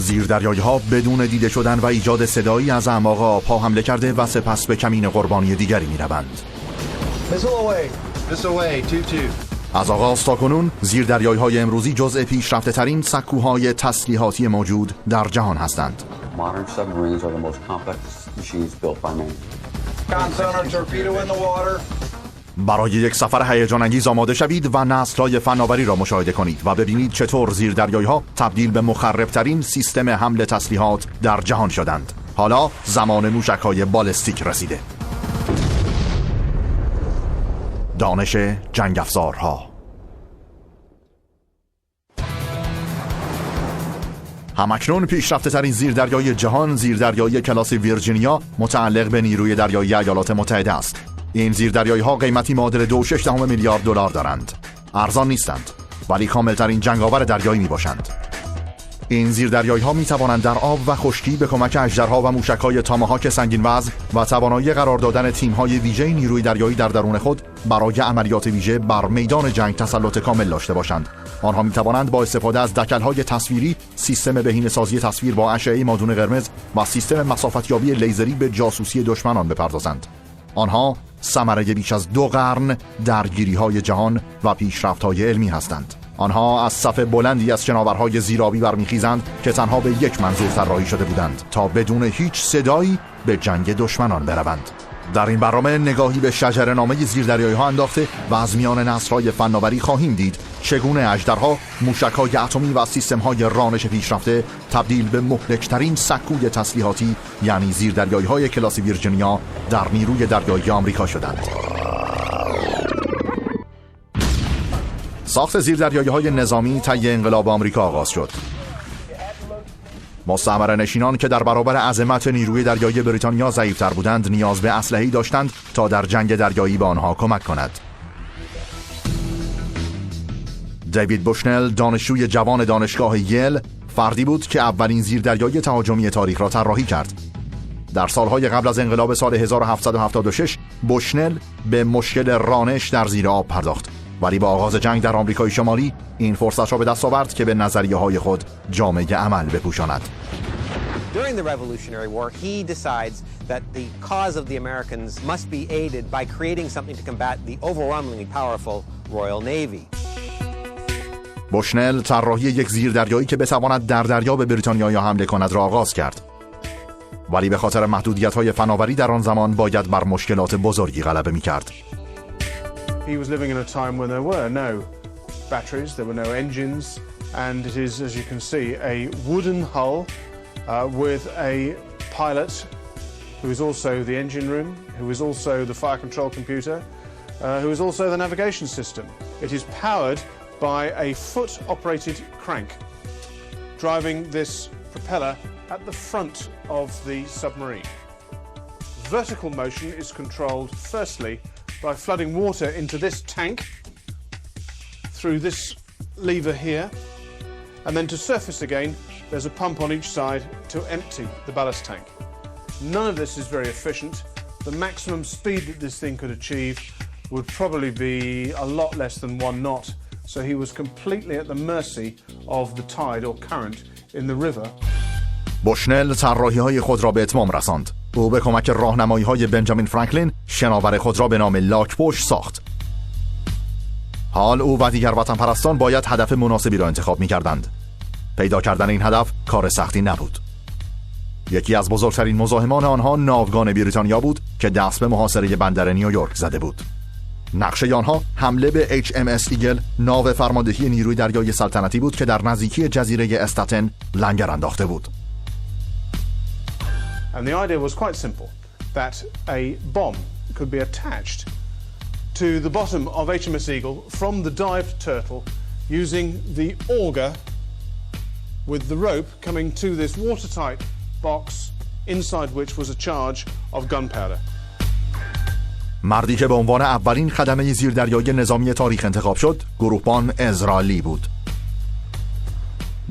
زیردریایی‌ها بدون دیده شدن و ایجاد صدایی از اعماق آب‌ها حمله کرده و سپس به کمین قربانی دیگری می‌روند. از آغاز تا کنون زیردریایی‌های امروزی جزء پیشرفته‌ترین سکوهای تسلیحاتی موجود در جهان هستند. برای یک سفر هیجان انگیز آماده شوید و نسل‌های فناوری را مشاهده کنید و ببینید چطور زیردریایی‌ها تبدیل به مخرب‌ترین سیستم حمل تسلیحات در جهان شدند. حالا زمان موشک‌های بالستیک رسیده. دانش جنگ افزارها. همکنون پیشرفته ترین زیردریایی جهان، زیردریایی کلاس ویرجینیا، متعلق به نیروی دریایی ایالات متحده است. این زیردریایی‌ها قیمتی معادل 2.6 میلیارد دلار دارند. ارزان نیستند، ولی کاملترین جنگاور دریایی میباشند. این زیردریایی‌ها می‌توانند در آب و خشکی به کمک اژدرها و موشک‌های تاماهاک سنگین وزن و توانایی قرار دادن تیم‌های ویژه نیروی دریایی در درون خود برای عملیات ویژه بر میدان جنگ تسلط کامل داشته باشند. آنها می‌توانند با استفاده از دکل‌های تصویری، سیستم بهینه‌سازی تصویر با اشعه مادون قرمز و سیستم مسافت‌یابی لیزری به جاسوسی دشمنان بپردازند. آنها ثمره بیش از 2 قرن درگیری‌های جهان و پیشرفت‌های علمی هستند. آنها از صف بلندی از شناورهای زیرآبی برمیخیزند که تنها به یک منظور طراحی شده بودند، تا بدون هیچ صدایی به جنگ دشمنان بروند. در این برنامه نگاهی به شجره‌نامه زیردریایی‌ها انداخته و از میان نسرهای فناوری خواهیم دید چگونه اژدرها، موشک‌های اتمی و سیستم‌های رانش پیشرفته تبدیل به مهلک‌ترین سکوی تسلیحاتی یعنی زیردریایی‌های کلاس ویرجینیا در نیروی دریایی آمریکا شدند. ساخت زیردریایی‌های نظامی طی انقلاب آمریکا آغاز شد. مستعمره‌نشینان که در برابر عظمت نیروی دریایی بریتانیا ضعیف‌تر بودند، نیاز به اسلحه‌ای داشتند تا در جنگ دریایی به آنها کمک کند. دیوید بوشنل، دانشجوی جوان دانشگاه یل، فردی بود که اولین زیردریایی تهاجمی تاریخ را طراحی کرد. در سالهای قبل از انقلاب سال 1776 بوشنل به مشکل رانش در زیر آب پرداخت، ولی با آغاز جنگ در آمریکای شمالی این فرصت را به دست آورد که به نظریه‌های خود جامه عمل بپوشاند. During the Revolutionary War, he decides that the cause of the Americans must be aided by creating something to combat the overwhelmingly powerful Royal Navy. بوشنل طراحی یک زیردریایی که بتواند در دریا به بریتانیا حمله کند را آغاز کرد، ولی به خاطر محدودیت‌های فناوری در آن زمان باید بر مشکلات بزرگی غلبه می‌کرد. He was living in a time when there were no batteries, there were no engines, and it is, as you can see, a wooden hull with a pilot who is also the engine room, who is also the fire control computer, who is also the navigation system. It is powered by a foot-operated crank, driving this propeller at the front of the submarine. Vertical motion is controlled firstly by flooding water into this tank through this lever here, and then to surface again there's a pump on each side to empty the ballast tank. None of this is very efficient. The maximum speed that this thing could achieve would probably be a lot less than 1 knot, so he was completely at the mercy of the tide or current in the river. بوشنل طراحی‌های خود را به اتمام رساند. او به کمک راهنمایی‌های بنجامین فرانکلین شناور خود را به نام لاک‌پشت ساخت. حال او و دیگر وطن‌پرستان باید هدف مناسبی را انتخاب می‌کردند. پیدا کردن این هدف کار سختی نبود. یکی از بزرگترین مزاحمان آنها ناوگان بریتانیا بود که دست به محاصره بندر نیویورک زده بود. نقشه آنها حمله به HMS ایگل، ناو فرماندهی نیروی دریایی سلطنتی بود که در نزدیکی جزیره استاتن لنگر انداخته بود. And the idea was quite simple, that a bomb could be attached to the bottom of HMS Eagle from the dived turtle using the auger with the rope coming to this watertight box inside which was a charge of gunpowder. مردی که به عنوان اولین خدمه زیردریایی نظامی تاریخ انتخاب شد، گروهبان عزرا لی بود.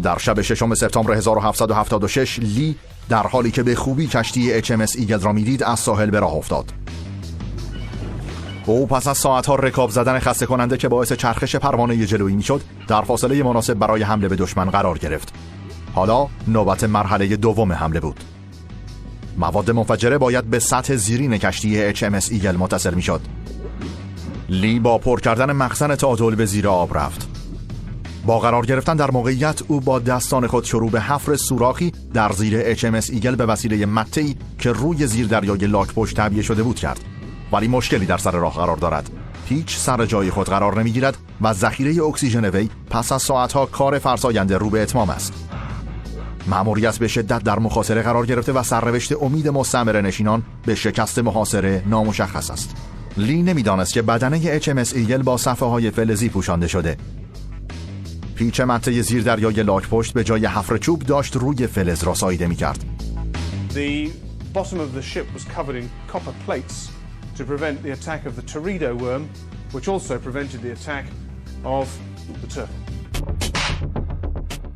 در شب 6 سپتامبر 1776 لی در حالی که به خوبی کشتی HMS ایگل را میدید از ساحل به راه افتاد. او پس از ساعتها رکاب زدن خسته کننده که باعث چرخش پروانه جلویی میشد، در فاصله مناسب برای حمله به دشمن قرار گرفت. حالا نوبت مرحله دوم حمله بود. مواد منفجره باید به سطح زیرین کشتی HMS ایگل متصل میشد. لی با پر کردن مخزن تعادل به زیر آب رفت. با قرار گرفتن در موقعیت او با دستان خود شروع به حفر سوراخی در زیر HMS ایگل به وسیله مته‌ای که روی زیردریای لاک‌پشت تعبیه شده بود کرد. ولی مشکلی در سر راه قرار دارد. هیچ سر جای خود قرار نمیگیرد و ذخیره اکسیژن وی پس از ساعتها کار فرساینده رو به اتمام است. مأموریت به شدت در مخاطره قرار گرفته و سرنوشت امید مستعمره نشینان به شکست محاصره نامشخص است. لی نمیدانست که بدنه HMS ایگل با صفحه های فلزی پوشانده شده. پیچ مته زیردریای لاک‌پشت به جای حفر چوب داشت روی فلز را ساییده می‌کرد. The bottom of the ship was covered in copper plates to prevent the attack of the teredo worm, which also prevented the attack of the turtle.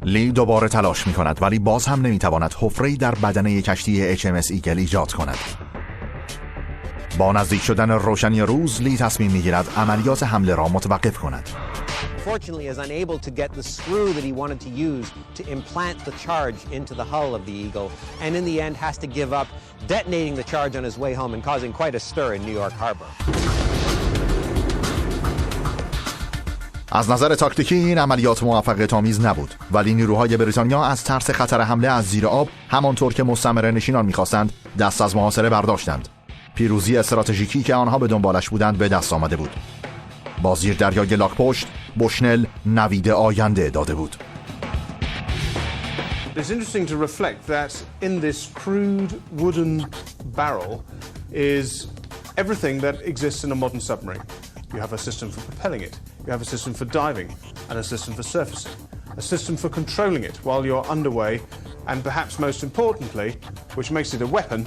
لی دوباره تلاش می‌کند ولی باز هم نمی‌تواند حفره‌ای در بدنه کشتی HMS ایگل ایجاد کند. با نزدیک شدن روشنی روز لی تصمیم می‌گیرد عملیات حمله را متوقف کند. Fortunately, is unable to get the screw that he wanted to use to implant the charge into the hull of the Eagle, and in the end has to give up, detonating the charge on his way home and causing quite a stir in New York Harbor. از نظر تاکتیکی این عملیات موفقیت آمیز نبود، ولی نیروهای بریتانیا از ترس خطر حمله از زیر آب همانطور که مستعمره نشینان می‌خواستند دست از محاصره برداشتند. پیروزی استراتژیکی که آنها به دنبالش بودند به دست آمده بود. با زیردریای لاک‌پشت بوشنل نوید آینده داده بود. It's interesting to reflect that in this crude wooden barrel is everything that exists in a modern submarine. You have a system for propelling it, you have a system for diving, and a system for surfacing, a system for controlling it while you're underway, and perhaps most importantly, which makes it a weapon,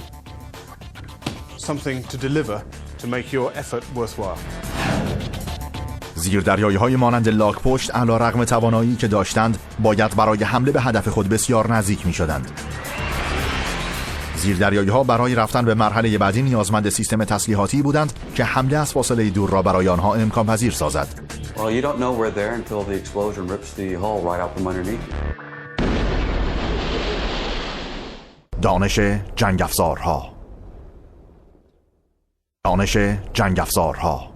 something to deliver to make your effort worthwhile. زیردریایی‌های مانند لاک‌پشت علی‌رغم توانایی که داشتند باید برای حمله به هدف خود بسیار نزدیک می‌شدند. زیردریایی‌ها برای رفتن به مرحله بعدی نیازمند سیستم تسلیحاتی بودند که حمله از فاصله دور را برای آنها امکان پذیر سازد. Well, you don't know we're there until the explosion rips the hull right out from underneath. دانش جنگ افزارها. دانش جنگ افزارها.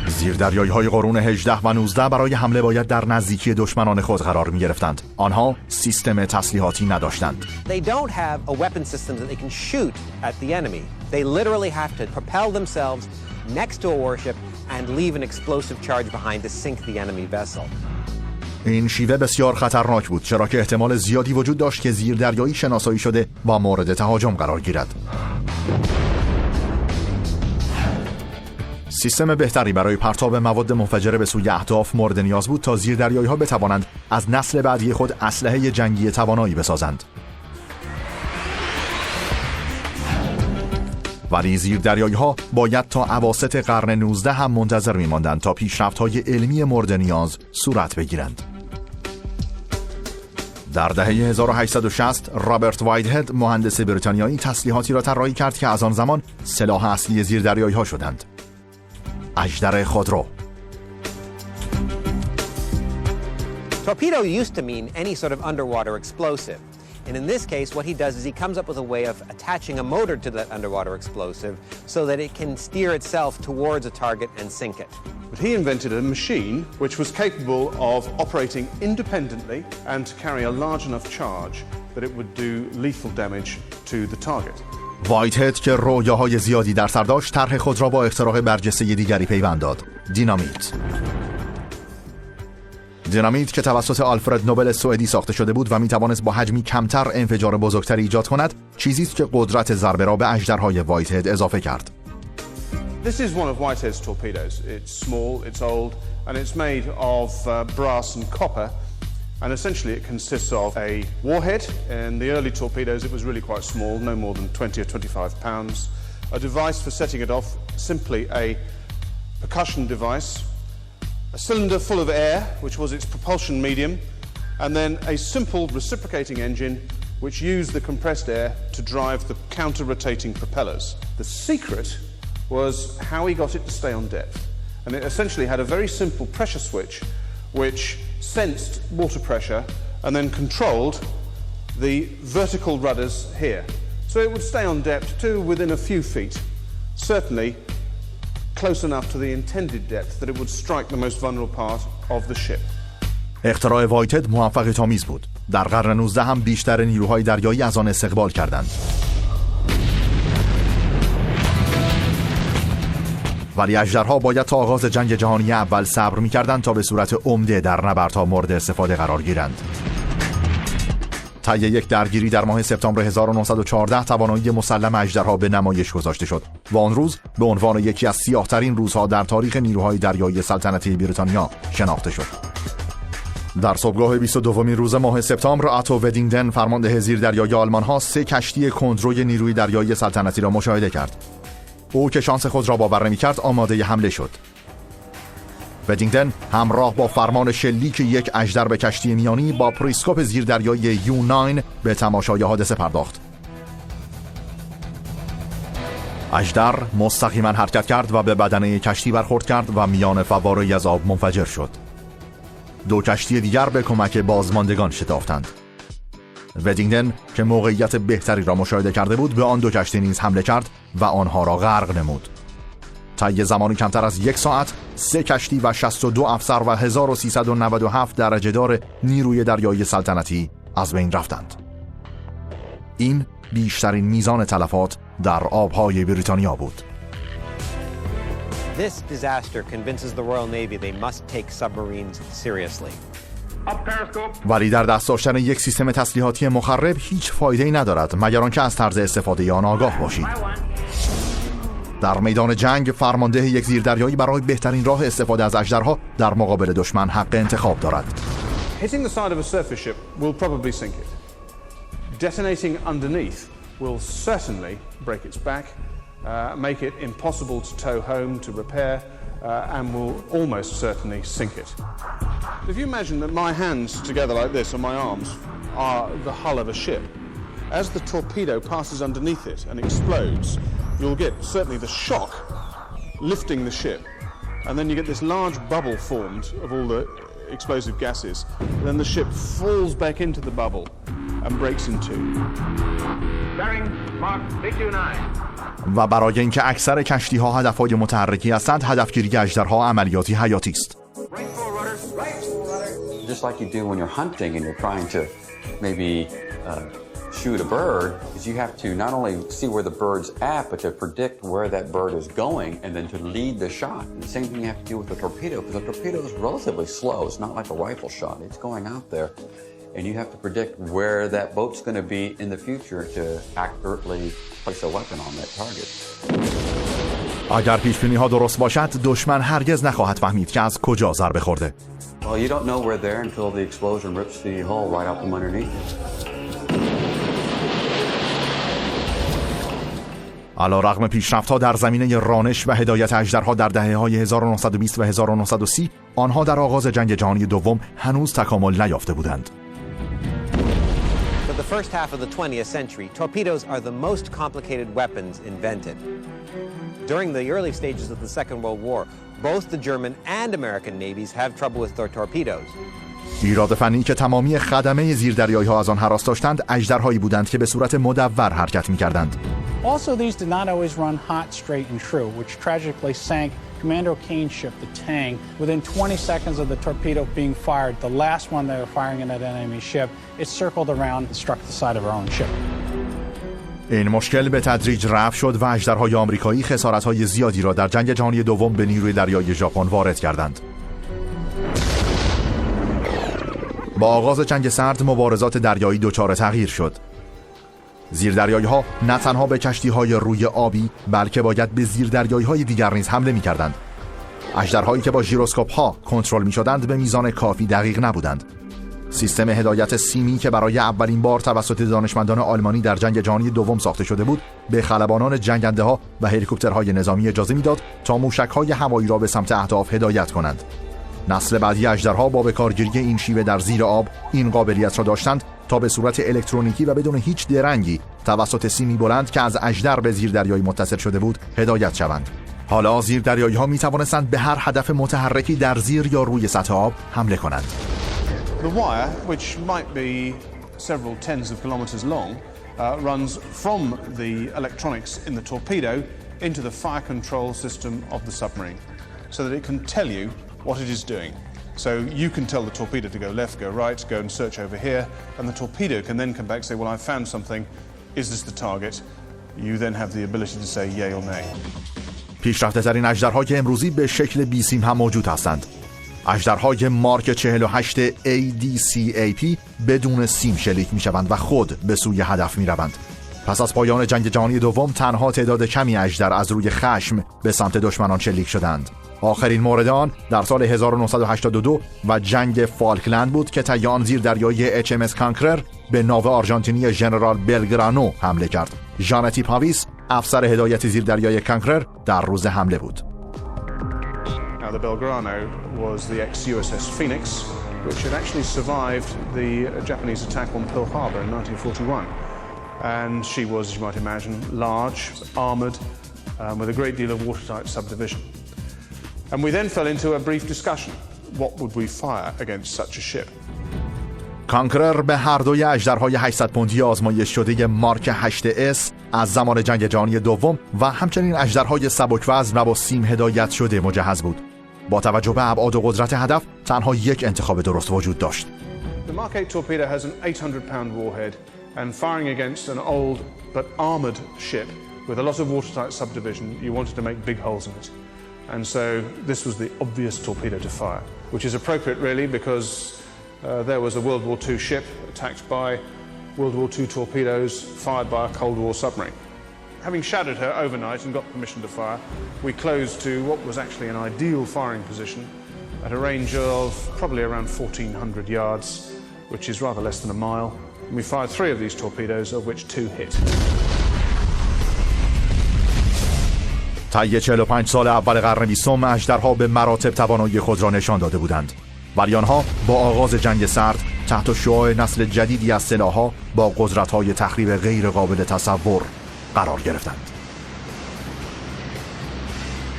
زیردریایی‌های قرون 18 و 19 برای حمله باید در نزدیکی دشمنان خود قرار می‌گرفتند. آنها سیستم تسلیحاتی نداشتند. They don't have a weapon system that they can shoot at the enemy. They literally have to propel themselves next to a warship and leave an explosive charge behind to sink the enemy vessel. این شیوه بسیار خطرناک بود چرا که احتمال زیادی وجود داشت که زیردریایی شناسایی شده و مورد تهاجم قرار گیرد. سیستم بهتری برای پرتاب مواد منفجره به سوی اهداف مورد نیاز بود تا زیردریایی‌ها بتوانند از نسل بعدی خود اسلحه جنگی توانایی بسازند. ولی زیردریایی‌ها باید تا اواسط قرن 19 هم منتظر می‌ماندند تا پیشرفت‌های علمی مورد نیاز صورت بگیرند. در دهه 1860 رابرت وایتهد مهندس بریتانیایی تسلیحاتی را طراحی کرد که از آن زمان سلاح اصلی زیردریایی‌ها شدند. اژدر خودرو. Torpedo used to mean any sort of underwater explosive. And in this case, what he does is he comes up with a way of attaching a motor to that underwater explosive so that it can steer itself towards a target and sink it. But he invented a machine which was capable of operating independently and to carry a large enough charge that it would do lethal damage to the target. وایتهد که رویاهای زیادی در سر داشت طرح خود را با اختراع برجسته دیگری پیوند داد: دینامیت. دینامیت که توسط آلفرد نوبل سوئدی ساخته شده بود و میتوانست با حجمی کمتر انفجار بزرگتری ایجاد کند، چیزی است که قدرت ضربه را به اژدرهای وایتهد اضافه کرد. This is one of Whitehead's torpedoes. It's small, it's old, and it's made of brass and copper. And essentially it consists of a warhead. In the early torpedoes it was really quite small, no more than 20 or 25 pounds. A device for setting it off, simply a percussion device. A cylinder full of air, which was its propulsion medium. And then a simple reciprocating engine which used the compressed air to drive the counter-rotating propellers. The secret was how he got it to stay on depth. And it essentially had a very simple pressure switch which sensed water pressure and then controlled the vertical rudders here. So it would stay on depth to within a few feet, certainly close enough to the intended depth that it would strike the most vulnerable part of the ship. اختراع وایتد موفقیت آمیز بود. در قرن 19 هم بیشتر نیروهای دریایی از آن استقبال کردند. ولی اژدرها باید تا آغاز جنگ جهانی اول صبر می‌کردند تا به صورت عمده در نبردها مورد استفاده قرار گیرند. طی یک درگیری در ماه سپتامبر 1914 توانایی مسلم اژدرها به نمایش گذاشته شد و آن روز به عنوان یکی از سیاه‌ترین روزها در تاریخ نیروهای دریایی سلطنتی بریتانیا شناخته شد. در صبحگاه 22مین روز ماه سپتامبر اتو ودینگتن فرمانده زیردریایی آلمان‌ها 3 کشتی کندروی نیروی دریایی سلطنتی را مشاهده کرد. او که شانس خود را باور نمی‌کرد آماده حمله شد. ودینگتن همراه با فرمان شلیک یک اژدر به کشتی میانی با پریسکوپ زیردریایی U9 به تماشای حادثه پرداخت. اژدر مستقیما حرکت کرد و به بدنه کشتی برخورد کرد و میان فواره‌ای از آب منفجر شد. 2 کشتی دیگر به کمک بازماندگان شتافتند. ودینگتن که موقعیت بهتری را مشاهده کرده بود به آن 2 کشتی نیز حمله کرد و آنها را غرق نمود. طی زمانی کمتر از 1 ساعت 3 کشتی و 62 افسر و 1397 درجه‌دار نیروی دریایی سلطنتی از بین رفتند. این بیشترین میزان تلفات در آبهای بریتانیا بود. This disaster convinces the Royal Navy they must take submarines seriously. ولی در دست داشتن یک سیستم تسلیحاتی مخرب هیچ فایده‌ای ندارد مگر آنکه از طرز استفاده آن آگاه باشید. در میدان جنگ فرمانده یک زیردریایی برای بهترین راه استفاده از اژدرها در مقابل دشمن حق انتخاب دارد. Hitting the side of a surface ship will probably sink it. Detonating underneath will certainly break its back, make it impossible to tow home, to repair, and will almost certainly sink it. If you imagine that my hands together like this and my arms are the hull of a ship, as the torpedo passes underneath it and explodes, you'll get certainly the shock lifting the ship, and then you get this large bubble formed of all the explosive gases. Then the ship falls back into the bubble and breaks in two. Bearing mark 329. و برای اینکه اکثر کشتی‌ها هدف‌های متحرکی هستند، هدفگیری اژدرها عملیاتی حیاتی است. Just like you do when you're hunting and you're trying to maybe shoot a bird, is you have to not only see where the bird's at, but to predict where that bird is going and then to lead the shot. And the same thing you have to do with the torpedo, because the torpedo is relatively slow. It's not like a rifle shot. It's going out there, and you have to predict where that boat's going to be in the future to accurately place a weapon on that target. اگر پیش‌بینی‌ها درست باشد، دشمن هرگز نخواهد فهمید که از کجا ضربه خورده. Well, you don't know we're there until the explosion rips the hull right out from underneath. علیرغم پیشرفت‌ها در زمینه رانش و هدایت اژدرها در دهه‌های 1920 و 1930، آنها در آغاز جنگ جهانی دوم هنوز تکامل نیافته بودند. For the first half of the 20th century, torpedoes are the most complicated weapons invented. During the early stages of the Second World War, both the German and American navies have trouble with their torpedoes. ایراد فنی که تمامی خدمه زیردریایی‌ها از آن هراس داشتند، اژدرهایی بودند که به صورت مدور حرکت می‌کردند. Also, these did not always run hot, straight, and true, which tragically sank Commander Kane's ship, the Tang, within 20 seconds of the torpedo being fired. The last one they were firing at an enemy ship, it circled around and struck the side of our own ship. این مشکل به تدریج رفع شد و اژدرهای آمریکایی خسارت‌های زیادی را در جنگ جهانی دوم به نیروی دریایی ژاپن وارد کردند. با آغاز جنگ سرد مبارزات دریایی دچار تغییر شد. زیردریایی‌ها نه تنها به کشتی‌های روی آبی بلکه باید به زیردریایی‌های دیگر نیز حمله می‌کردند. اژدرهایی که با ژیروسکوپ‌ها کنترل می‌شدند به میزان کافی دقیق نبودند. سیستم هدایت سیمی که برای اولین بار توسط دانشمندان آلمانی در جنگ جهانی دوم ساخته شده بود، به خلبانان جنگنده‌ها و هلیکوپترهای نظامی اجازه می‌داد تا موشک‌های هوایی را به سمت اهداف هدایت کنند. نسل بعدی اژدرها با به کارگیری این شیوه در زیر آب این قابلیت را داشتند تا به صورت الکترونیکی و بدون هیچ درنگی توسط سیمی بلند که از اژدر به زیردریایی متصل شده بود هدایت شوند. حالا زیردریایی‌ها می‌توانستند به هر هدف متحرکی در زیر یا روی سطح آب حمله کنند. The wire, which might be several tens of kilometers long, runs from the electronics in the torpedo into the fire control system of the submarine, so that it can tell you what it is doing. So you can tell the torpedo to go left, go right, go and search over here, and the torpedo can then come back and say, well, I've found something, is this the target? You then have the ability to say yay or nay. پیشرفته‌ترین اژدرهای امروزی به شکل بیسیم هم موجود هستند. اژدرهای مارک 48 ADCAP بدون سیم شلیک می‌شوند و خود به سوی هدف می‌روند. پس از پایان جنگ جهانی دوم تنها تعداد کمی اژدر از روی خشم به سمت دشمنان شلیک شدند. آخرین مورد آن در سال 1982 و جنگ فالکلند بود که طی آن زیردریایی HMS کانکرر به ناو آرژانتینی ژنرال بلگرانو حمله کرد. ژانتی پاویس افسر هدایت زیردریایی کانکرر در روز حمله بود. Now, the Belgrano was the ex-USS Phoenix, which had actually survived the Japanese attack on Pearl Harbor in 1941. And she was, as you might imagine, large, armored, with a great deal of watertight subdivision. And we then fell into a brief discussion. What would we fire against such a ship? کانکرر به هر دوی اژدرهای 800 پوندی آزمایش شده مارک 8S از زمان جنگ جهانی دوم و همچنین اژدرهای سبک‌وزن و با سیم هدایت شده مجهز بود. با توجه به ابعاد و قدرت هدف تنها یک انتخاب درست وجود داشت. The Mark 8 torpedo has an 800-pound warhead, and firing against an old but armored ship with a lot of watertight subdivision, you wanted to make big holes in it. And so this was the obvious torpedo to fire, which is appropriate really because there was a World War II ship attacked by World War II torpedoes fired by a Cold War submarine. Having shadowed her overnight and got permission to fire, we closed to what was actually an ideal firing position at a range of probably around 1,400 yards, which is rather less than a mile. And we fired 3 of these torpedoes, of which 2 hit. طی 45 سال اول قرن 20 اژدرها به مراتب توانایی خود را نشان داده بودند. ولی آنها با آغاز جنگ سرد تحت شعاع نسل جدیدی از سلاح‌ها با قدرت‌های تخریب غیر قابل تصور قرار گرفتند.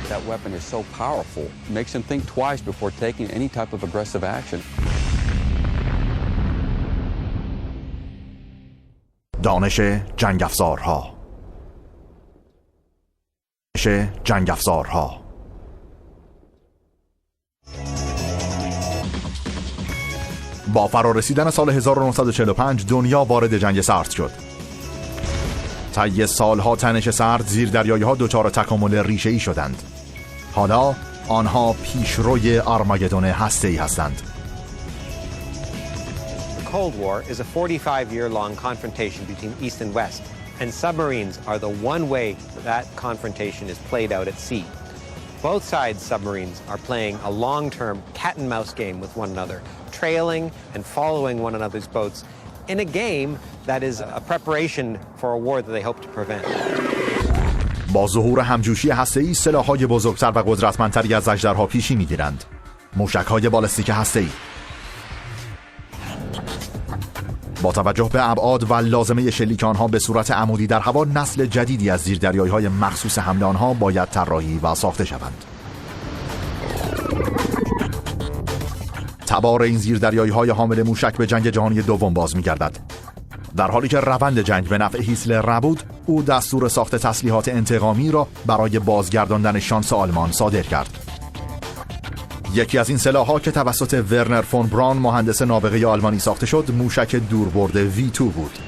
That weapon is so powerful, it makes them think twice before taking any type of aggressive action. دانش جنگ افزارها. جنگ افزارها. با فرارسیدن سال 1945 دنیا وارد جنگ سرد شد. طی سالها تنش سرد زیردریایی‌ها دچار تکامل ریشه‌ای شدند. حالا آنها پیشروی آرماگدون هسته‌ای هستند. The Cold War is a 45-year-long confrontation between East and West, and submarines are the one way that confrontation is played out at sea. Both sides' submarines are playing a long-term cat-and-mouse game with one another, trailing and following one another's boats in a game that is a preparation for a war that they hope to prevent. با ظهور همجوشی هسته‌ای سلاح‌های بزرگتر و قدرتمندتری از اژدرها پیشی می‌گیرند. موشک‌های بالستیک هسته‌ای. با توجه به ابعاد و لازمه شلیک آنها به صورت عمودی در هوا، نسل جدیدی از زیردریایی‌های مخصوص حمله آنها باید طراحی و ساخته شوند. تبار این زیردریایی‌های حامل موشک به جنگ جهانی دوم باز می‌گردد. در حالی که روند جنگ به نفع هیتلر نبود، او دستور ساخت تسلیحات انتقامی را برای بازگرداندن شانس آلمان صادر کرد. یکی از این سلاح‌ها که توسط ورنر فون بران مهندس نابغه آلمانی ساخته شد، موشک دوربرد V2 بود.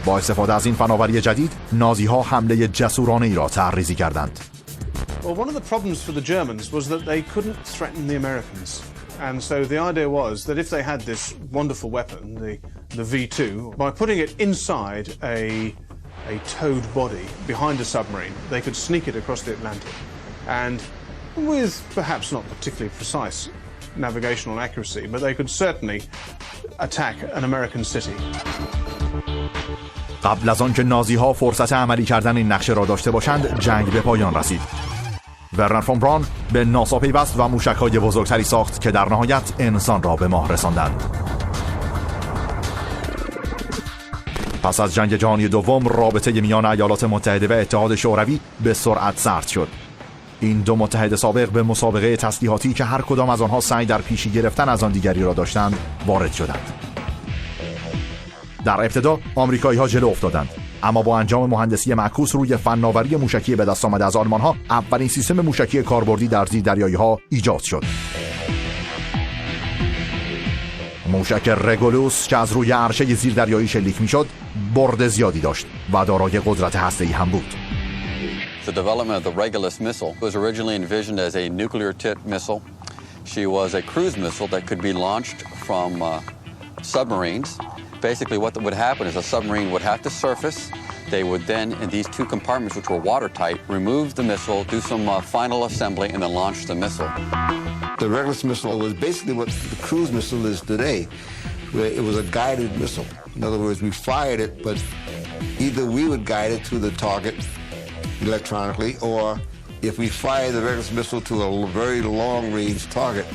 با استفاده از این فناوری جدید، نازی‌ها حمله جسورانه‌ای را طرح‌ریزی کردند. Well, one of the problems for the Germans was that they couldn't threaten the Americans. And so the idea was that if they had this wonderful weapon, the V2, by putting it inside a towed body behind a submarine, they could sneak it across the Atlantic. And with perhaps not particularly precise navigational accuracy, but they could certainly attack an American city. قبل از آن که نازی‌ها فرصت عملی کردن این نقشه را داشته باشند، جنگ به پایان رسید. ورنر فون بران به ناسا پیوست و موشک‌های بزرگتری ساخت که در نهایت انسان را به ماه رساندند. پس از جنگ جهانی دوم رابطه میان ایالات متحده و اتحاد شوروی به سرعت سرد شد. این دو متحد سابق به مسابقه تسلیحاتی که هر کدام از آنها سعی در پیشی گرفتن از آن دیگری را داشتند وارد شدند. در ابتدا آمریکایی‌ها جلو افتادند، اما با انجام مهندسی معکوس روی فناوری موشکی به دست آمده از آلمان‌ها اولین سیستم موشکی کاربردی در زیردریایی‌ها ایجاد شد. موشک رگولوس که از روی عرشه زیردریایی شلیک می‌شد، برد زیادی داشت و دارای قدرت هسته‌ای هم بود. The development of the Regulus missile was originally envisioned as a nuclear-tipped missile. She was a cruise missile that could be launched from submarines. Basically, what would happen is a submarine would have to surface. They would then, in these two compartments, which were watertight, remove the missile, do some final assembly, and then launch the missile. The Regulus missile was basically what the cruise missile is today, where it was a guided missile. In other words, we fired it, but either we would guide it to the target electronically, or if we fired the Regulus missile to a very long-range target,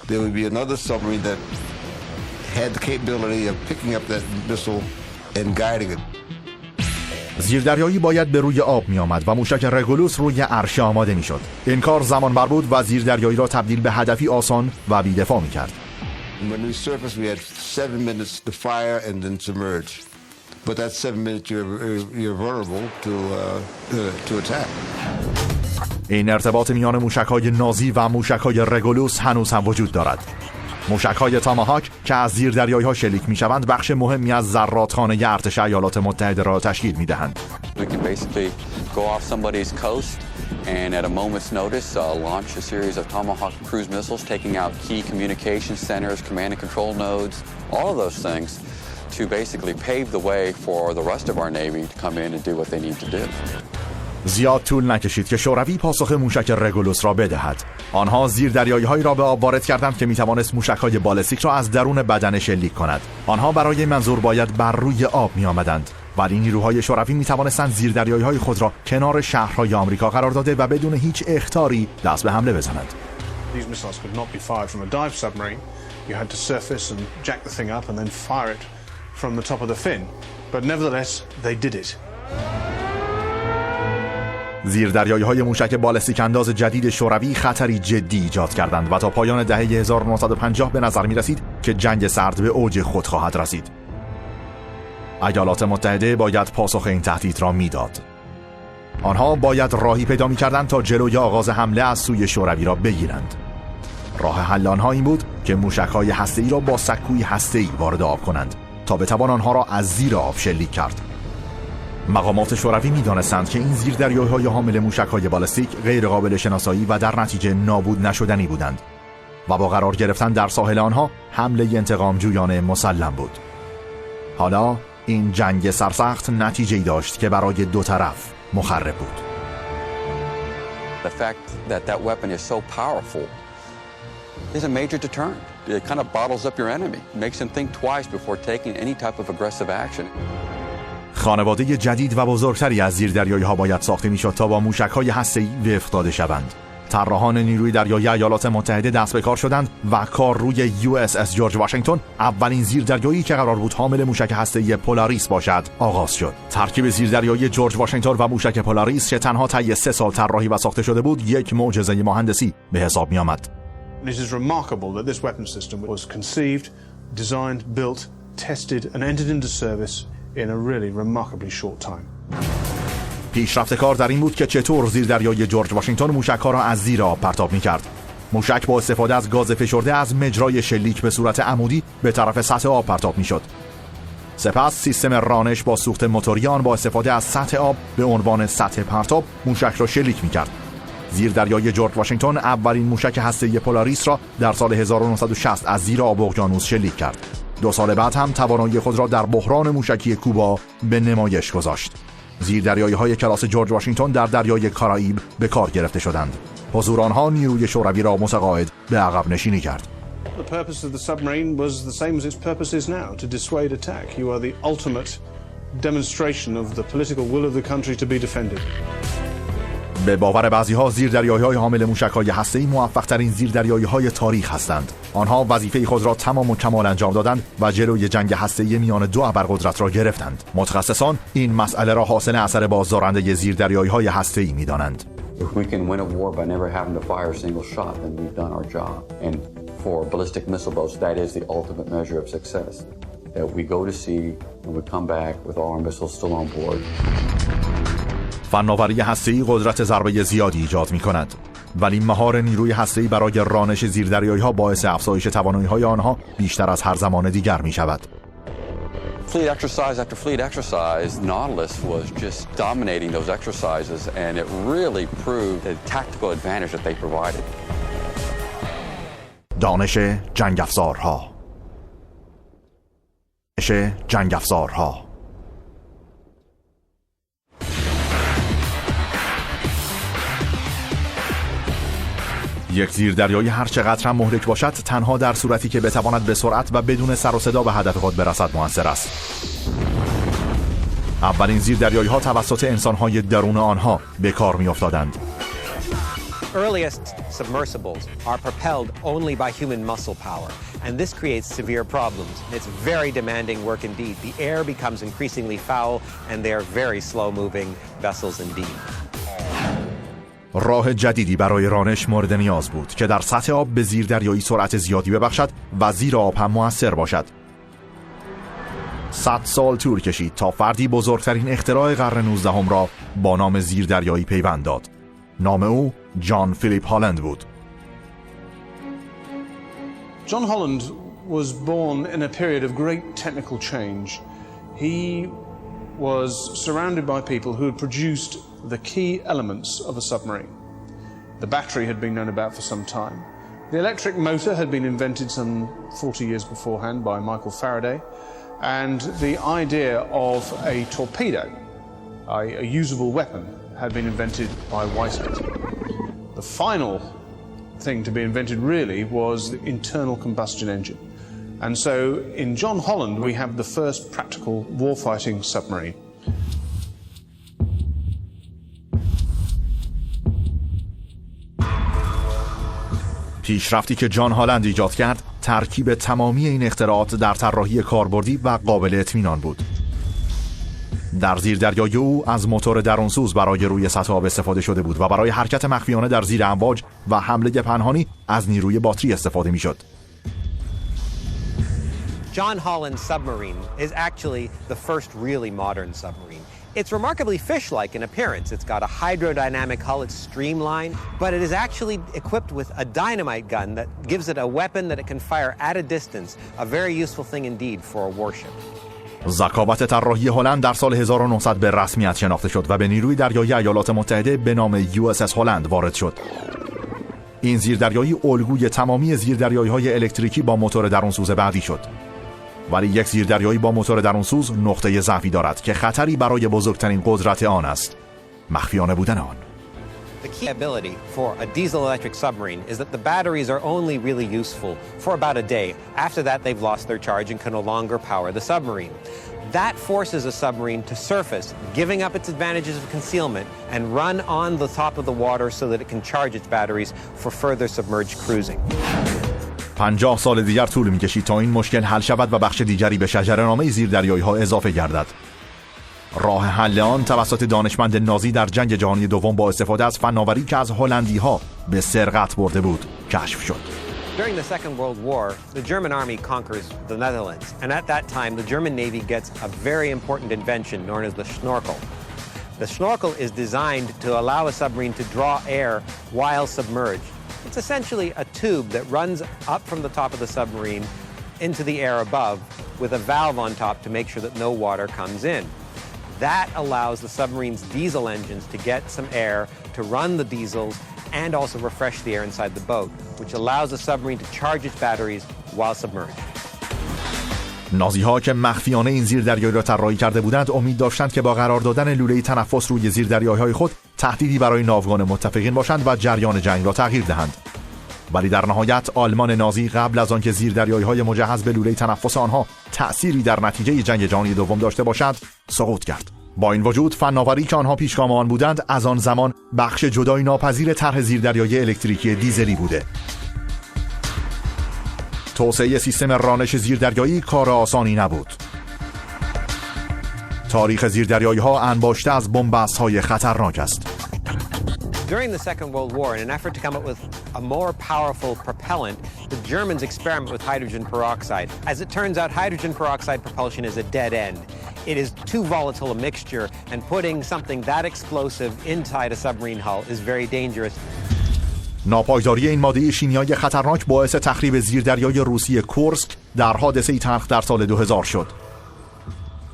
there would be another submarine that had the capability of picking up that missile and guiding it. زیردریایی باید به روی آب می آمد و موشک رگولوس روی عرشه آماده می شد. این کار زمان بر بود و زیردریایی را تبدیل به هدفی آسان و بی‌دفاع می کرد. When we surfaced, we had 7 minutes to fire and then submerge. But that 7 minutes you're vulnerable to attack. این ارتباط میان موشک‌های نازی و موشک‌های رگولوس هنوز هم وجود دارد. موشک‌های تاماهاک که از زیردریایی‌ها شلیک می‌شوند بخش مهمی از ذراتخانه ارتش ایالات متحده را تشکیل می‌دهند. We can basically go off somebody's coast and at a moment's notice launch a series of Tomahawk cruise missiles taking out key communication centers, command and control nodes, all of those things to basically pave the way for the rest of our Navy to come in and do what they need to do. زیاد طول نکشید که شوروی پاسخ موشک رگولوس را بدهد. آنها زیردریایی‌هایی را به آب وارد کردند که می‌توانست موشک‌های بالستیک را از درون بدن شلیک کند. آنها برای منظور باید بر روی آب می‌آمدند، ولی نیروهای شوروی می‌توانستند زیردریایی‌های خود را کنار شهرهای آمریکا قرار داده و بدون هیچ اخطاری دست به حمله بزنند. These missiles could not be fired from a dive submarine. You had to surface and jack the thing up and then fire it from the top of the fin. But nevertheless, they did it. زیردریایی‌های موشک بالستیک انداز جدید شوروی خطری جدی ایجاد کردند و تا پایان دهه 1950 به نظر می‌رسید که جنگ سرد به اوج خود خواهد رسید. ایالات متحده باید پاسخ این تهدید را میداد. آنها باید راهی پیدا می‌کردند تا جلوی آغاز حمله از سوی شوروی را بگیرند. راه حل آنها این بود که موشک‌های هسته‌ای را با سکوی هسته‌ای وارد آب کنند تا بتوان آنها را از زیر آب شلیک کرد. مقامات شوروی می‌دانستند که این زیردریایی‌های حامل موشک‌های بالستیک غیر قابل شناسایی و در نتیجه نابود نشدنی بودند و با قرار گرفتن در ساحل آنها حمله انتقام جویانه مسلم بود. حالا این جنگ سرسخت نتیجه‌ای داشت که برای دو طرف مخرب بود. The fact that that weapon is so powerful is a major deterrent. It kind of bottles up your enemy, makes him think twice before taking any type of aggressive action. خانواده جدید و بزرگتری از زیردریایی‌ها باید ساخته می‌شد تا با موشک‌های هسته‌ای وفق داده شوند. طراحان نیروی دریایی ایالات متحده دست به کار شدند و کار روی USS جورج واشنگتن، اولین زیردریایی که قرار بود حامل موشک هسته‌ای پولاریس باشد، آغاز شد. ترکیب زیردریایی جورج واشنگتن و موشک پولاریس که تنها طی 3 سال طراحی و ساخته شده بود، یک معجزه مهندسی به حساب می‌آمد. It is remarkable that this weapon system was conceived, designed, built, tested and entered into service in a really remarkably short time. پیشرفت کار در این بود که چطور زیردریایی جورج واشنگتن موشک‌ها را از زیر آب پرتاب می‌کرد. موشک با استفاده از گاز فشرده از مجرای شلیک به صورت عمودی به طرف سطح آب پرتاب می‌شد. سپس سیستم رانش با سوخت موتوری آن با استفاده از سطح آب به عنوان سطح پرتاب موشک را شلیک می‌کرد. زیردریایی جورج واشنگتن اولین موشک هسته‌ای پولاریس را در سال 1960 از زیر آب اقیانوس شلیک کرد. 2 سال بعد هم توانایی خود را در بحران موشکی کوبا به نمایش گذاشت. زیردریایی‌های کلاس جورج واشنگتن در دریای کارائیب به کار گرفته شدند. حضور آنها نیروی شوروی را متقاعد به عقب نشینی کرد. The purpose of the submarine was the same as its purpose is now, to dissuade attack. You are the ultimate demonstration of the political will of the country to be defended. به باور بعضی‌ها زیردریایی‌های حامل موشک‌های هسته‌ای موفق‌ترین زیردریایی‌های تاریخ هستند. آنها وظیفه خود را تمام و کمال انجام دادند و جلوی جنگ هسته‌ای میان دو ابرقدرت را گرفتند. متخصصان این مسئله را حاصل اثر بازدارنده زیردریایی‌های هسته‌ای می‌دانند. If we can win a war by never having to fire a single shot, then we've done our job. And for ballistic missile boats, that is the ultimate measure of success. That we go to sea and we come back with all our missiles still on board. فناوری هسته‌ای قدرت ضربه زیادی ایجاد می‌کند، ولی مهار نیروی هسته‌ای برای رانش زیردریایی‌ها باعث افزایش توانایی‌های آنها بیشتر از هر زمان دیگر می‌شود. Fleet exercise after fleet exercise, Nautilus was just dominating those exercises, and it really proved the tactical advantage that they provided. دانش جنگ افزارها. جنگ افزارها. یک زیردریایی هر چقدر هم مهلک باشد، تنها در صورتی که بتواند به سرعت و بدون سر و صدا به هدف خود برسد مؤثر است. اولین زیردریایی‌ها توسط انسان‌های درون آنها به کار می‌افتادند. Earliest submersibles are propelled only by human muscle power, and this creates severe problems. It's very demanding work indeed. The air becomes increasingly foul, and they are very slow-moving vessels indeed. راه جدیدی برای رانش مورد نیاز بود که در سطح آب به زیردریایی سرعت زیادی ببخشد و زیر آب هم مؤثر باشد. 100 سال طول کشید تا فردی بزرگترین اختراع قرن 19 را با نام زیردریایی پیوند داد. نام او جان فیلیپ هالند بود. John Holland was born in a period of great technical change. He was surrounded by people who had produced the key elements of a submarine. The battery had been known about for some time. The electric motor had been invented some 40 years beforehand by Michael Faraday, and the idea of a torpedo, a usable weapon, had been invented by Whitehead. The final thing to be invented really was the internal combustion engine. And so in John Holland we have the first practical warfighting submarine. پیشرفتی که جان هالند ایجاد کرد ترکیب تمامی این اختراعات در طراحی کاربردی و قابل اطمینان بود. در زیردریایی او از موتور درونسوز برای روی سطح آب استفاده شده بود و برای حرکت مخفیانه در زیر امواج و حمله پنهانی از نیروی باتری استفاده می‌شد. John Holland's submarine is actually the first really modern submarine. It's remarkably fish-like in appearance. It's got a hydrodynamic hull, it's streamlined, but it is actually equipped with a dynamite gun that gives it a weapon that it can fire at a distance, a very useful thing indeed for a warship. ذکاوت طراحی هلند در سال 1900 به رسمیت شناخته شد و به نیروی دریایی ایالات متحده به نام USS هلند وارد شد. این زیردریایی الگوی تمامی زیردریایی‌های الکتریکی با موتور درونسوز بعدی شد. ولی یک زیردریایی با موتور درونسوز نقطه ضعفی دارد که خطری برای بزرگترین قدرت آن است: مخفیانه بودن آن. The key ability for a diesel-electric submarine is that the batteries are only really useful for about a day. After that, they've lost their charge and can no longer power the submarine. That forces a submarine to surface, giving up its advantages of concealment, and run on the top of the water so that it can charge its batteries for further submerged cruising. 50 سال دیگر طول می‌کشید تا این مشکل حل شود و بخش دیگری به شجره‌نامه زیردریایی‌ها اضافه گردد. راه حل آن توسط دانشمند نازی در جنگ جهانی دوم با استفاده از فناوری که از هلندی‌ها به سرقت برده بود کشف شد. During the Second World War, the German army conquers the Netherlands, and at that time the German Navy gets a very important invention known as the Schnorkel. The Schnorkel is designed to allow a submarine to draw air while submerged. It's essentially a tube that runs up from the top of the submarine into the air above with a valve on top to make sure that no water comes in. That allows the submarine's diesel engines to get some air to run the diesels and also refresh the air inside the boat, which allows the submarine to charge its batteries while submerged. نازی‌ها که مخفیانه این زیردریایی را طراحی کرده بودند امید داشتند که با قرار دادن لوله تنفس روی زیردریایی‌های خود تهدیدی برای ناوگان متفقین باشند و جریان جنگ را تغییر دهند. ولی در نهایت آلمان نازی قبل از آنکه زیردریایی‌های مجهز به لوله تنفس آنها تأثیری در نتیجه جنگ جهانی دوم داشته باشد سقوط کرد. با این وجود فناوری که آنها پیشگام آن بودند از آن زمان بخش جدای ناپذیر طرح زیردریایی الکتریکی دیزلی بوده. توسعه سیستم رانش زیردریایی کار آسانی نبود. تاریخ زیردریایی‌ها انباشته از بن‌بست‌های خطرناک است. During the Second World War, in an effort to come up with a more powerful propellant, the Germans experiment with hydrogen peroxide. As it turns out, hydrogen peroxide propulsion is a dead end. It is too volatile a mixture, and putting something that explosive inside a submarine hull is very dangerous. ناپایداری این ماده شیمیایی خطرناک باعث تخریب زیردریای روسی کورسک در حادثه‌ای تلخ در سال 2000 شد.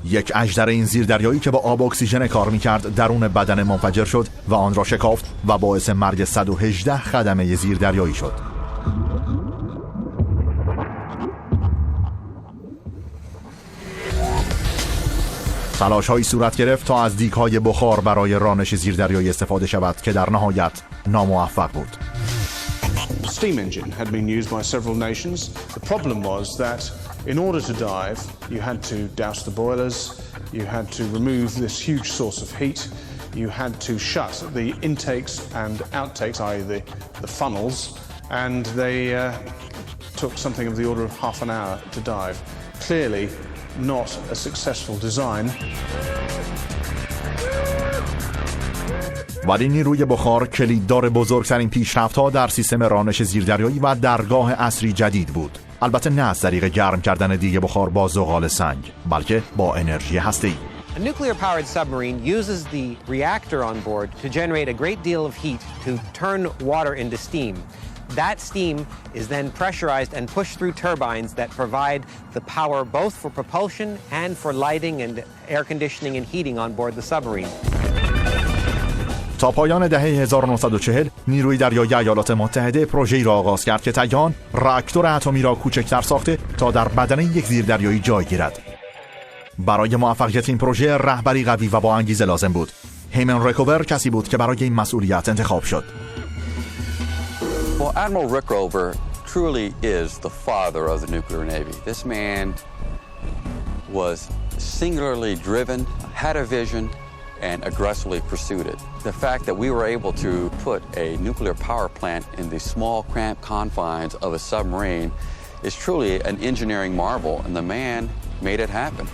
یک اژدر این زیردریایی که با آب اکسیژن کار می‌کرد درون بدن منفجر شد و آن را شکافت و باعث مرگ 118 خدمه زیردریایی شد. تلاش‌هایی صورت گرفت تا از دیگ‌های بخار برای رانش زیردریایی استفاده شود که در نهایت ناموفق بود. Steam engine had been used by several nations. The problem was that in order to dive, you had to douse the boilers, you had to remove this huge source of heat, you had to shut the intakes and outtakes, i.e. the funnels, and they took something of the order of half an hour to dive. Clearly not a successful design. ولی نیروی بخار کلیددار بزرگترین پیشرفت‌ها در سیستم رانش زیردریایی و درگاه عصری جدید بود. البته نه از طریق گرم کردن دیگ بخار با زغال سنگ، بلکه با انرژی هسته‌ای. A nuclear-powered submarine uses the reactor on board to generate a great deal of heat to turn water into steam. That steam is then pressurized and pushed through turbines that provide the power both for propulsion and for lighting and air conditioning and heating on board the submarine. تا پایان دهه 1940 نیروی دریایی ایالات متحده پروژه‌ای را آغاز کرد که تگان راکتور اتمی را کوچکتر ساخته تا در بدن یک زیردریایی جای گیرد. برای موفقیت این پروژه رهبری قوی و با انگیزه لازم بود. هیمن ریکوور کسی بود که برای این مسئولیت انتخاب شد. Well, Admiral Rickover truly is the father of the nuclear navy. This man was singularly driven, had a vision, and aggressively pursued it. The fact that we were able to put a nuclear power plant in the small, cramped confines of a submarine is truly an engineering marvel, and the man made it happen.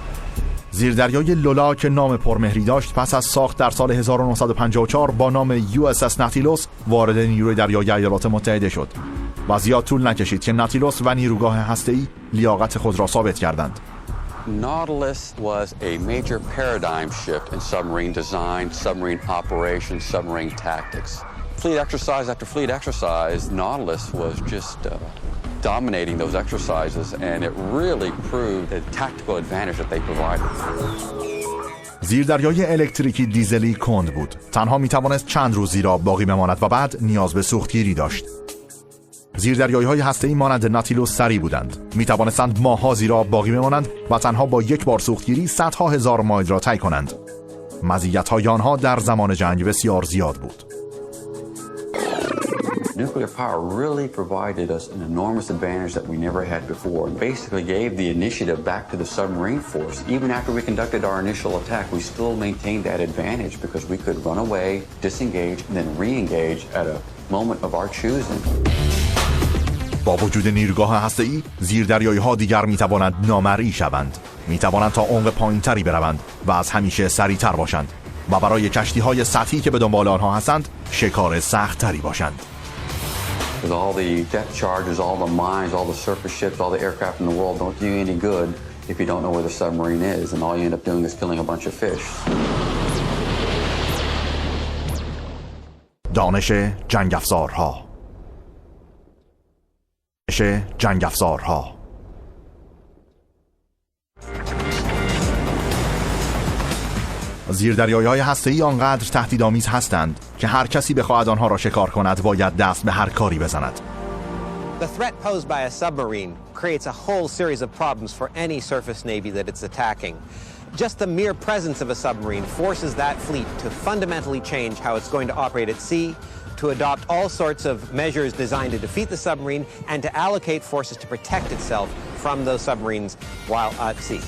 زیردریای لولا که نام پرمهری داشت پس از ساخت در سال 1954 با نام USS ناتیلوس وارد نیروی دریایی ایالات متحده شد و زیاد طول نکشید که ناتیلوس و نیروگاه هسته‌ای لیاقت خود را ثابت کردند. Nautilus was a major paradigm shift in submarine design, submarine operations, submarine tactics. Fleet exercise after fleet exercise, Nautilus was just dominating those exercises, and it really proved the tactical advantage that they provided. زیردریای الکتریکی دیزلی کند بود. تنها میتوانست چند روز زیر آب باقی بماند و بعد نیاز به سوختگیری داشت. زیردریایی‌های هسته‌ای مانند ناتیلوس سریع بودند. می‌توانستند ماه‌ها زیر آب باقی بمانند و تنها با یک بار سوختگیری صدها هزار مایل را طی کنند. مزیت‌های آنها در زمان جنگ بسیار زیاد بود. Nuclear power really provided us an enormous advantage that we never had before, and basically gave the initiative back to the submarine force. Even after we conducted our initial attack, we still maintained that advantage because we could run away, disengage, and then re-engage at a moment of our choosing. با وجود نیروگاه هسته‌ای، زیردریایی‌ها دیگر می‌توانند نامرئی شوند. می‌توانند تا عمق پایین‌تری بروند و از همیشه سریع‌تر باشند و برای کشتی‌های سطحی که به دنبال آنها هستند، شکار سخت‌تری باشند. With all the depth charges, all the mines, all the surface ships, all the aircraft in the world don't do you any good if you don't know where the submarine is, and all you end up doing is killing a bunch of fish. دانش جنگ افزارها. جنگ افزارها. زیردریایی‌های هسته‌ای آنقدر تهدیدآمیز هستند که هر کسی بخواهد آنها را شکار کند باید دست به هر کاری بزند. The threat posed by a submarine creates a whole series of problems for any surface navy that it's attacking. Just the mere presence of a submarine forces that fleet to fundamentally change how it's going to operate at sea, to adopt all sorts of measures designed to defeat the submarine, and to allocate forces to protect itself from those submarines while at sea.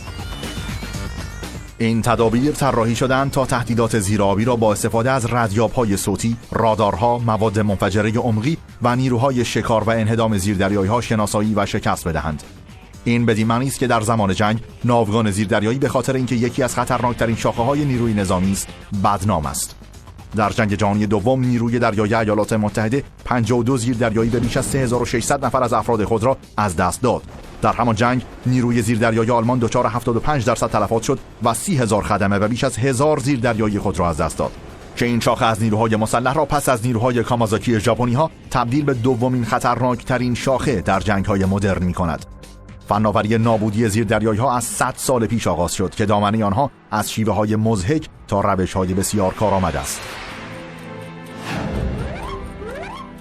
این تدابیر طراحی شدند تا تهدیدات زیرآبی را با استفاده از ردیاب‌های صوتی، رادارها، مواد منفجره عمقی و نیروهای شکار و انهدام زیردریایی‌ها شناسایی و شکست بدهند. این بدین معنی است که در زمان جنگ ناوگان زیردریایی به خاطر اینکه یکی از خطرناکترین شاخه‌های نیروی نظامی است، بدنام است. در جنگ جهانی دوم نیروی دریایی ایالات متحده 52 زیردریایی به بیش از 3600 نفر از افراد خود را از دست داد. در همان جنگ نیروی زیردریایی آلمان دچار 75% تلفات شد و 30,000 خدمه و بیش از 1000 زیردریایی خود را از دست داد که این شاخه از نیروهای مسلح را پس از نیروهای کامازاکی ژاپنی‌ها تبدیل به دومین خطرناکترین شاخه در جنگ‌های مدرن می‌کند. فناوری نابودی زیردریایی‌ها از 100 سال پیش آغاز شد که دامنه آنها از شیوه‌های مضحک تا روش‌های بسیار کارآمد است.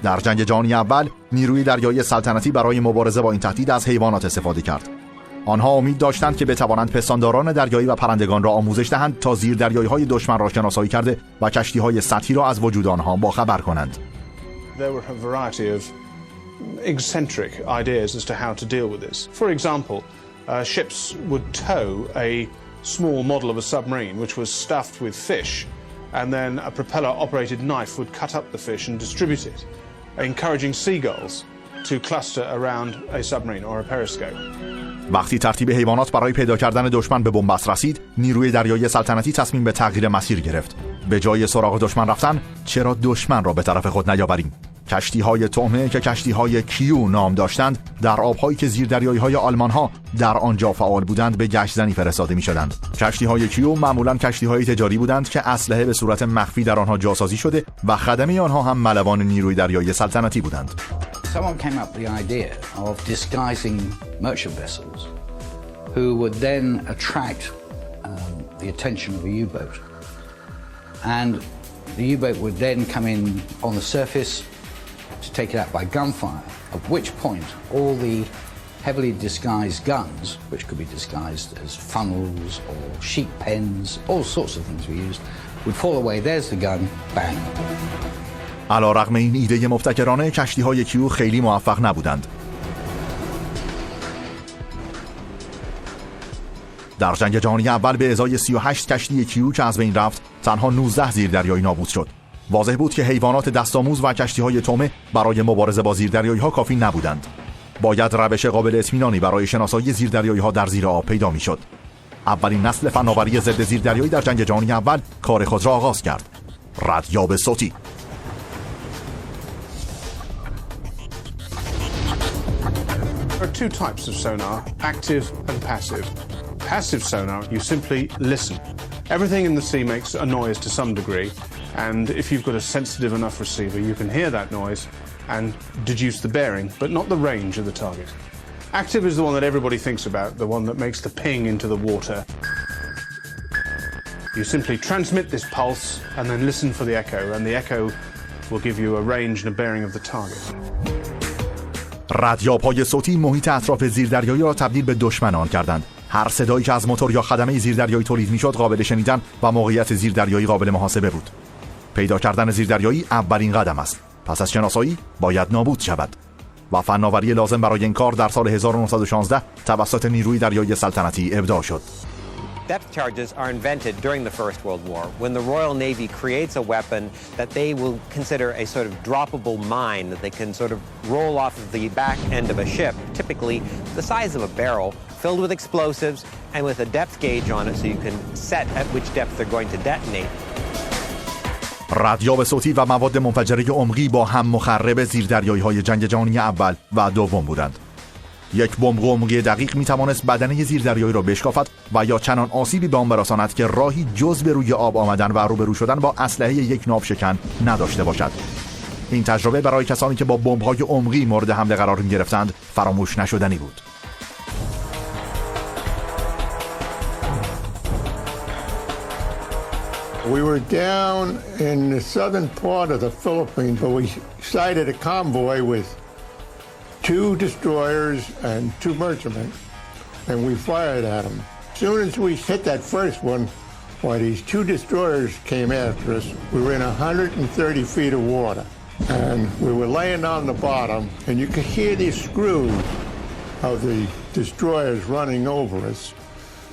در جنگ جهانی اول نیروی دریایی سلطنتی برای مبارزه با این تهدید از حیوانات استفاده کرد. آنها امید داشتند که بتوانند پستانداران دریایی و پرندگان را آموزش دهند تا زیردریایی‌های دشمن را شناسایی کرده و کشتی‌های سطحی را از وجود آنها باخبر کنند. There were a variety of eccentric ideas as to how to deal with this. For example, ships would tow a small model of a submarine which was stuffed with fish, and then a propeller-operated knife would cut up the fish and distribute it, encouraging seagulls to cluster around a submarine or a periscope. وقتی ترتیب حیوانات برای پیدا کردن دشمن به بنبست رسید، نیروی دریایی سلطنتی تصمیم به تغییر مسیر گرفت. به جای سراغ دشمن رفتن، چرا دشمن را به طرف خود نیاوریم؟ کشتی‌های طعمه که کشتی‌های کیو نام داشتند، در آب‌هایی که زیردریایی‌های آلمان‌ها در آنجا فعال بودند به گشت‌زنی فرستاده می‌شدند. کشتی‌های کیو معمولاً کشتی‌های تجاری بودند که اسلحه به صورت مخفی در آنها جاسازی شده و خدمه آنها هم ملوان نیروی دریایی سلطنتی بودند. Someone came up with the idea of disguising merchant vessels who would then attract the attention of a U-boat. And the U-boat would then come in on the surface to take it out by gunfire, at which point all the heavily disguised guns, which could be disguised as funnels or sheep pens, all sorts of things we used, would fall away. There's the gun, bang. علیرغم این ایده مبتکرانه، کشتی‌های کیو خیلی موفق نبودند. در جنگ جهانی اول به ازای 38 کشتی کیو که از بین رفت، تنها 19 زیردریایی نابود شد. واضح بود که حیوانات دستآموز و کشتی‌های طعمه برای مبارزه با زیردریایی‌ها کافی نبودند. باید روش قابل اطمینانی برای شناسایی زیردریایی‌ها در زیر آب پیدا می‌شد. اولین نسل فناوری ضد زیردریایی در جنگ جهانی اول کار خود را آغاز کرد. ردیاب صوتی. There are two types of sonar, active and passive. Passive sonar, you simply listen. Everything in the sea makes a noise to some degree, and if you've got a sensitive enough receiver, you can hear that noise and deduce the bearing, but not the range of the target. Active is the one that everybody thinks about, the one that makes the ping into the water. You simply transmit this pulse and then listen for the echo, and the echo will give you a range and a bearing of the target. ردیاب‌های صوتی محیط اطراف زیردریایی را تبدیل به دشمن آن کردند. هر صدایی که از موتور یا خدمه زیردریایی تولید میشد قابل شنیدن و موقعیت زیردریایی قابل محاسبه بود. پیدا کردن زیردریایی اولین قدم است. پس از شناسایی باید نابود شود. و فناوری لازم برای این کار در سال 1916 توسط نیروی دریایی سلطنتی ابداع شد. Depth charges are invented during the First World War when the Royal Navy creates a weapon that they will consider a sort of droppable mine that they can sort of roll off of the back end of a ship, typically the size of a barrel, filled with explosives and with a depth gauge on it so you can set at which depth they're going to detonate. ردیاب صوتی و مواد منفجره عمقی با هم مخرب زیردریایی‌های جنگ جهانی اول و دوم بودند. یک بمب عمقی دقیق میتوانست بدنه زیردریایی را بشکافد و یا چنان آسیبی به آن برساند که راهی جز به روی آب آمدن و روبرو شدن با اسلحه یک ناوشکن نداشته باشد. این تجربه برای کسانی که با بمب‌های عمقی مورد حمله قرار می‌گرفتند فراموش نشدنی بود. We were down in the southern part of the Philippines, but we sighted a convoy with 2 destroyers and 2 merchantmen, and we fired at them. As soon as we hit that first one, why, these 2 destroyers came after us. We were in 130 feet of water, and we were laying on the bottom, and you could hear the screws of the destroyers running over us.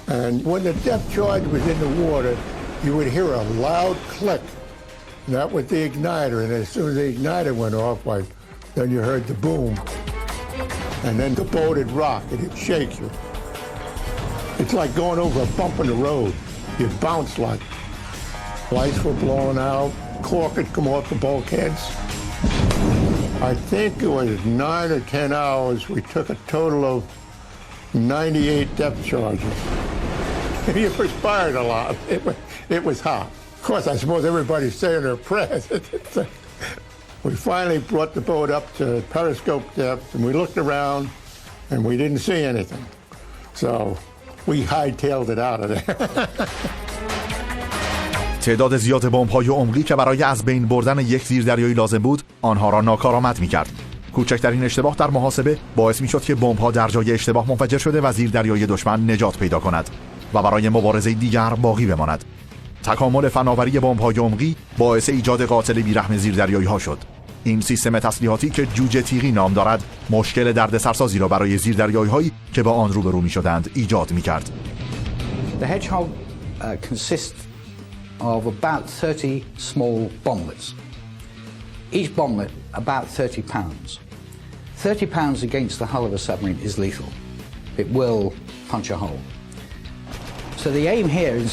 And when the depth charge was in the water, you would hear a loud click. And that was the igniter. And as soon as the igniter went off, then you heard the boom. And then the boat would rock, and it'd shake you. It's like going over a bump in the road. You'd bounce like. Lights were blowing out, cork would come off the bulkheads. I think it was 9 or 10 hours. We took a total of 98 depth charges. You perspired a lot. It was hot. Of course, I suppose everybody's saying their prayers. We finally brought the boat up to periscope depth, and we looked around, and we didn't see anything. So we hightailed it out of there. تعداد زیاد بمب‌های عمقی که برای از بین بردن یک زیردریایی لازم بود، آنها را ناکارآمد می‌کرد. کوچکترین اشتباه در محاسبه باعث می‌شد که بمب‌ها در جای اشتباه منفجر شده و زیردریایی دشمن نجات پیدا کند و برای مبارزه دیگر باقی بماند. تکامل فناوری بمب‌های عمقی باعث ایجاد قاتل بی‌رحم زیردریایی‌ها شد. این سیستم تسلیحاتی که جوجه تیغی نام دارد، مشکل دردسرسازی را برای زیردریایی‌هایی که با آن روبرو می‌شدند ایجاد می‌کرد. The Hedgehog consists of about 30 small bomblets. Each bomblet about 30 pounds. 30 pounds against the hull of a submarine is lethal. It will punch a hole. So the aim here is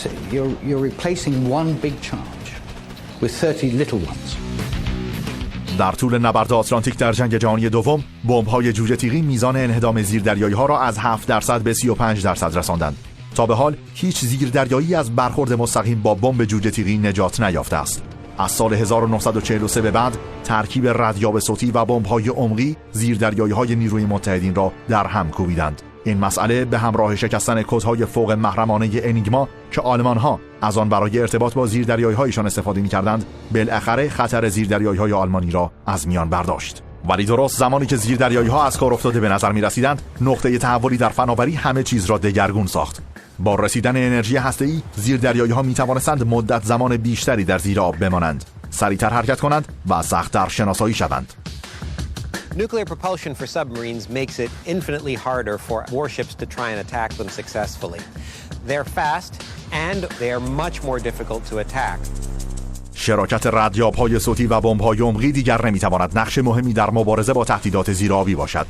you're replacing one big charge with 30 little ones. در طول نبرد آتلانتیک در جنگ جهانی دوم، بمب‌های جوجه تیغی میزان انهدام زیردریایی‌ها را از 7% به 35% رساندند. تا به حال هیچ زیردریایی از برخورد مستقیم با بمب جوجه تیغی نجات نیافته است. از سال 1943 به بعد ترکیب ردیاب صوتی و بمب‌های عمقی زیردریایی‌های نیروی متحدین را در هم کوبیدند. این مسئله به همراه شکستن کدهای فوق محرمانه انیگما که آلمان‌ها از آن برای ارتباط با زیردریایی‌هایشان استفاده می‌کردند، بالاخره خطر زیردریایی‌های آلمانی را از میان برداشت. ولی درست زمانی که زیردریایی‌ها از کار افتاده به نظر می‌رسیدند، نقطه تحولی در فناوری همه چیز را دگرگون ساخت. با رسیدن انرژی هسته‌ای، زیردریایی‌ها می‌توانستند مدت زمان بیشتری در زیر آب بمانند، سریعتر حرکت کنند و سخت‌تر شناسایی شوند. Nuclear propulsion for submarines makes it infinitely harder for warships to try and attack them successfully. They're fast and they are much more difficult to attack. شراکت ردیاب‌های صوتی و بمب‌های عمقی دیگر نمی‌تواند نقش مهمی در مبارزه با تهدیدات زیرآبی باشد.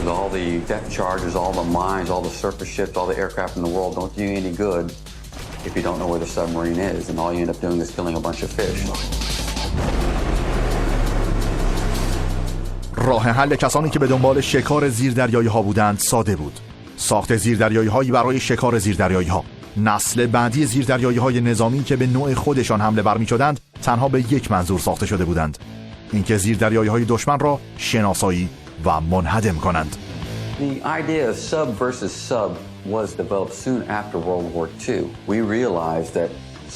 All the depth charges, all the mines, all the surface ships, all the aircraft in the world don't do you any good if you don't know where the submarine is, and all you end up doing is killing a bunch of fish. راه حل کسانی که به دنبال شکار زیردریایی‌ها بودند ساده بود. ساخت زیردریایی‌هایی برای شکار زیردریایی‌ها. نسل بعدی زیردریایی‌های نظامی که به نوع خودشان حمله بر می‌شدند تنها به یک منظور ساخته شده بودند: اینکه زیردریایی‌های دشمن را شناسایی و منهدم کنند. The idea of sub versus sub was developed soon after World War II. We realized that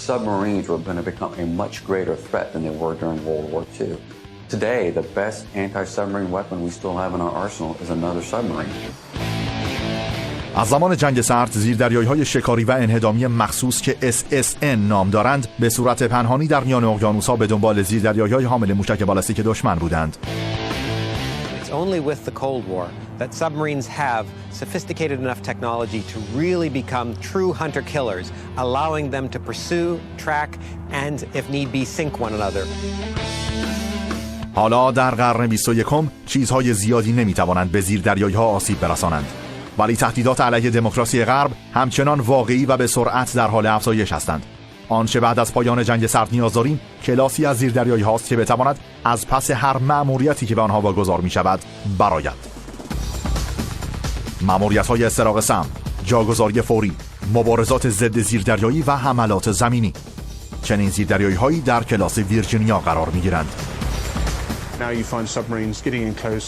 submarines were going to become a much greater threat than they were during World War II. Today, the best anti-submarine weapon we still have in our arsenal is another submarine. از زمان جنگ سرد زیردریایی‌های شکاری و انهدامی مخصوص که SSN نام دارند به صورت پنهانی در میان اقیانوس‌ها به دنبال زیردریایی‌های حامل موشک بالستیک دشمن بودند. It's only with the Cold War that submarines have sophisticated enough technology to really become true hunter-killers, allowing them to pursue, track, and, if need be, sink one another. حالا در قرن 21 چیزهای زیادی نمیتوانند به زیردریایی‌ها آسیب برسانند، ولی تهدیدات علیه دموکراسی غرب همچنان واقعی و به سرعت در حال افزایش هستند. آنچه بعد از پایان جنگ سرد نیاز داریم کلاسی از زیردریایی هاست که بتواند از پس هر مأموریتی که به آنها واگذار می شود برآید. مأموریت‌های استراق سم، جاگذاری فوری، مبارزات ضد زیردریایی و حملات زمینی. چنین زیردریایی‌هایی در کلاس ویرجینیا قرار می‌گیرند. Now you find submarines getting in close,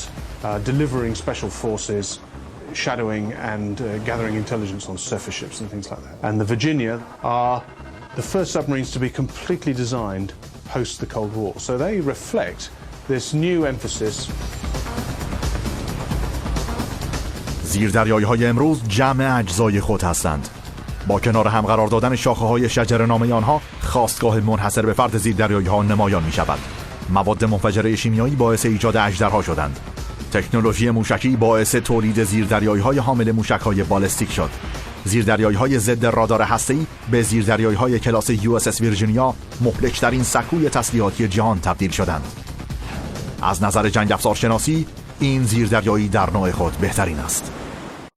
delivering special forces, shadowing and gathering intelligence on surface ships and things like that. And the Virginia are the first submarines to be completely designed post the Cold War. So they reflect this new emphasis. زیردریایی‌های امروز جمع اجزای خود هستند. با کنار هم قرار دادن شاخه‌های شجره‌نامه آنها خاستگاه منحصر به فرد زیردریایی‌ها نمایان می‌شود. مواد منفجره شیمیایی باعث ایجاد اژدرها شدند. تکنولوژی موشکی باعث تولید زیردریایی‌های حامل موشک‌های بالستیک شد. زیردریایی‌های ضد رادار هسته‌ای به زیردریایی‌های کلاس USS ویرجینیا مهلک‌ترین سکوی تسلیحاتی جهان تبدیل شدند. از نظر جنگ افزار شناسی این زیردریایی در نوع خود بهترین است.